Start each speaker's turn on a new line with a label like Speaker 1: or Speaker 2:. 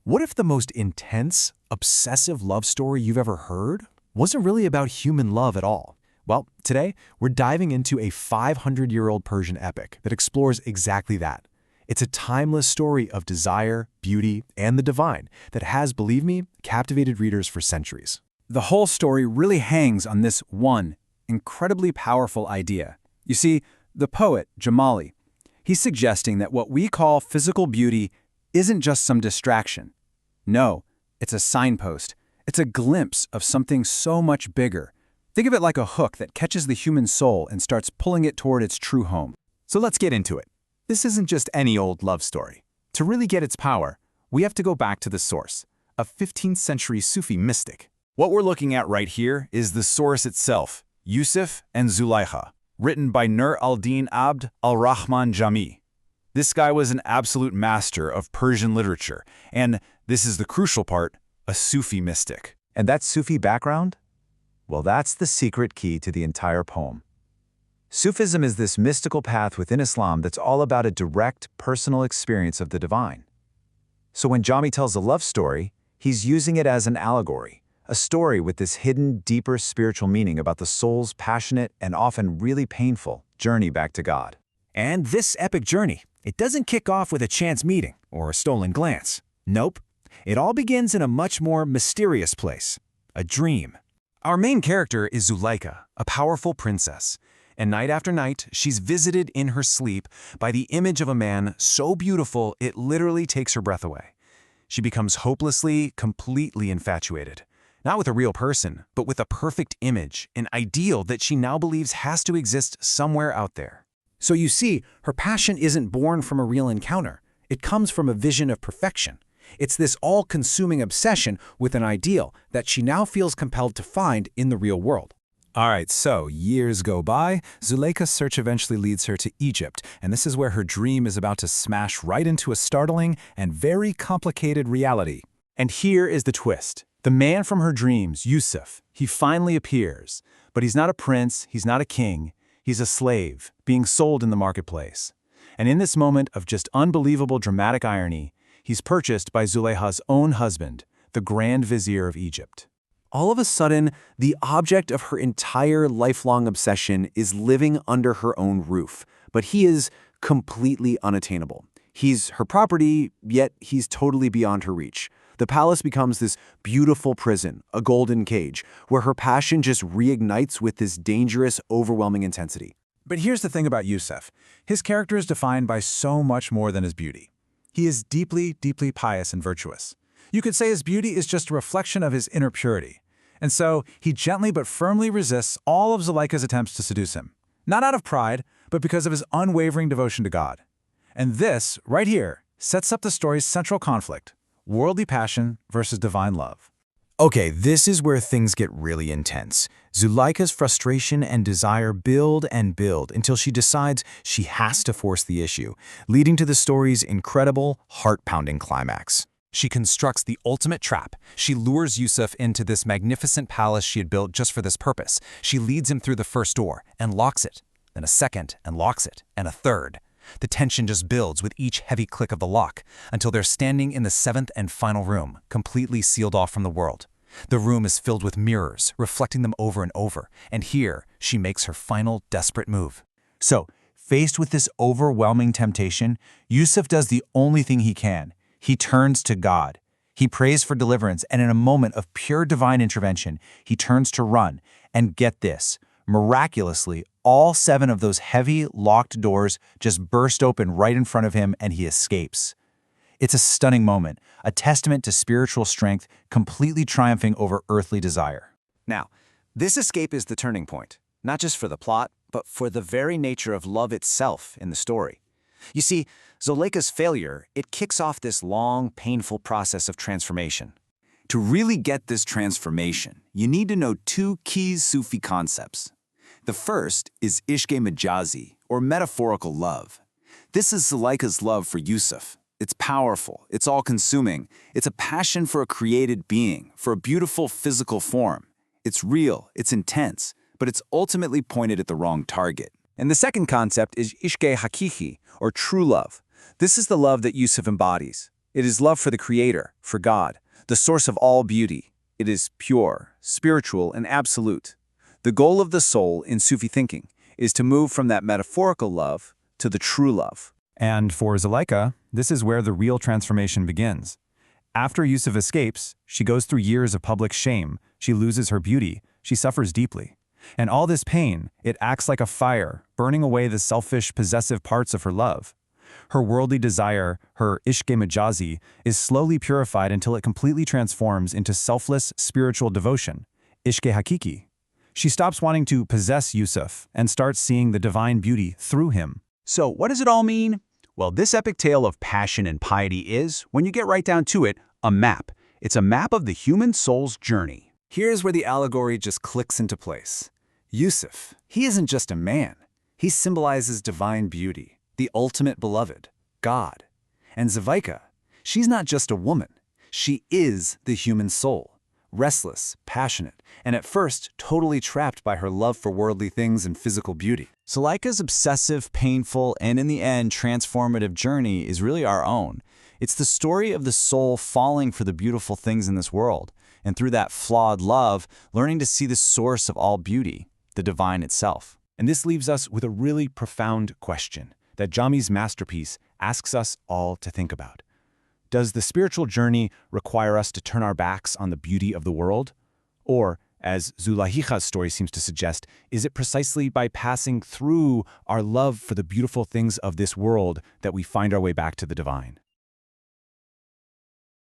Speaker 1: What if the most intense, obsessive love story you've ever heard wasn't really about human love at all? Well, today, we're diving into a 500-year-old Persian epic that explores exactly that. It's a timeless story of desire, beauty, and the divine that has, believe me, captivated readers for centuries.
Speaker 2: The whole story really hangs on this one incredibly powerful idea. You see, the poet, Jamali, he's suggesting that what we call physical beauty isn't just some distraction. No, it's a signpost. It's a glimpse of something so much bigger. Think of it like a hook that catches the human soul and starts pulling it toward its true home.
Speaker 1: So let's get into it. This isn't just any old love story. To really get its power, we have to go back to the source, a 15th century Sufi mystic. What we're looking at right here is the source itself, Yusuf and Zulaikha, written by Nur al-Din Abd al-Rahman Jami. This guy was an absolute master of Persian literature, and this is the crucial part, a Sufi mystic.
Speaker 3: And that Sufi background? Well, that's the secret key to the entire poem. Sufism is this mystical path within Islam that's all about a direct, personal experience of the divine. So when Jami tells a love story, he's using it as an allegory, a story with this hidden, deeper spiritual meaning about the soul's passionate and often really painful journey back to God.
Speaker 1: And this epic journey, it doesn't kick off with a chance meeting or a stolen glance. Nope. It all begins in a much more mysterious place, a dream. Our main character is Zulaikha, a powerful princess. And night after night, she's visited in her sleep by the image of a man so beautiful it literally takes her breath away. She becomes hopelessly, completely infatuated. Not with a real person, but with a perfect image, an ideal that she now believes has to exist somewhere out there. So you see, her passion isn't born from a real encounter. It comes from a vision of perfection. It's this all-consuming obsession with an ideal that she now feels compelled to find in the real world. All right, so years go by, Zulaikha's search eventually leads her to Egypt, and this is where her dream is about to smash right into a startling and very complicated reality. And here is the twist. The man from her dreams, Yusuf, he finally appears, but he's not a prince, he's not a king, he's a slave, being sold in the marketplace. And in this moment of just unbelievable dramatic irony, he's purchased by Zulaikha's own husband, the Grand Vizier of Egypt. All of a sudden, the object of her entire lifelong obsession is living under her own roof, but he is completely unattainable. He's her property, yet he's totally beyond her reach. The palace becomes this beautiful prison, a golden cage, where her passion just reignites with this dangerous, overwhelming intensity. But here's the thing about Yusuf. His character is defined by so much more than his beauty. He is deeply, deeply pious and virtuous. You could say his beauty is just a reflection of his inner purity. And so, he gently but firmly resists all of Zulaikha's attempts to seduce him. Not out of pride, but because of his unwavering devotion to God. And this, right here, sets up the story's central conflict: worldly passion versus divine love. Okay, this is where things get really intense. Zulaikha's frustration and desire build and build until she decides she has to force the issue, leading to the story's incredible, heart-pounding climax. She constructs the ultimate trap. She lures Yusuf into this magnificent palace she had built just for this purpose. She leads him through the first door and locks it, then a second and locks it, and a third. The tension just builds with each heavy click of the lock until they're standing in the seventh and final room, completely sealed off from the world. The room is filled with mirrors, reflecting them over and over, and here she makes her final desperate move. So, faced with this overwhelming temptation, Yusuf does the only thing he can. He turns to God. He prays for deliverance, and in a moment of pure divine intervention, he turns to run. And get this, miraculously, all 7 of those heavy, locked doors just burst open right in front of him, and he escapes. It's a stunning moment, a testament to spiritual strength, completely triumphing over earthly desire. Now, this escape is the turning point, not just for the plot, but for the very nature of love itself in the story. You see, Zulaikha's failure, it kicks off this long, painful process of transformation. To really get this transformation, you need to know 2 key Sufi concepts. The first is ishq majazi, or metaphorical love. This is Zulaikha's love for Yusuf. It's powerful, it's all-consuming, it's a passion for a created being, for a beautiful physical form. It's real, it's intense, but it's ultimately pointed at the wrong target. And the second concept is ishq hakiki, or true love. This is the love that Yusuf embodies.
Speaker 2: It is love for the Creator, for God, the source of all beauty. It is pure, spiritual, and absolute. The goal of the soul in Sufi thinking is to move from that metaphorical love to the true love.
Speaker 1: And for Zulaikha, this is where the real transformation begins. After Yusuf escapes, she goes through years of public shame, she loses her beauty, she suffers deeply. And all this pain, it acts like a fire, burning away the selfish, possessive parts of her love. Her worldly desire, her ishq majazi, is slowly purified until it completely transforms into selfless, spiritual devotion, ishq hakiki. She stops wanting to possess Yusuf and starts seeing the divine beauty through him.
Speaker 4: So what does it all mean? Well, this epic tale of passion and piety is, when you get right down to it, a map. It's a map of the human soul's journey.
Speaker 2: Here's where the allegory just clicks into place. Yusuf, he isn't just a man. He symbolizes divine beauty, the ultimate beloved, God. And Zulaikha, she's not just a woman. She is the human soul, restless, passionate, and at first totally trapped by her love for worldly things and physical beauty.
Speaker 3: Zulaikha's obsessive, painful, and in the end, transformative journey is really our own. It's the story of the soul falling for the beautiful things in this world, and through that flawed love, learning to see the source of all beauty, the divine itself.
Speaker 1: And this leaves us with a really profound question that Jami's masterpiece asks us all to think about. Does the spiritual journey require us to turn our backs on the beauty of the world? Or, as Zulaikha's story seems to suggest, is it precisely by passing through our love for the beautiful things of this world that we find our way back to the divine?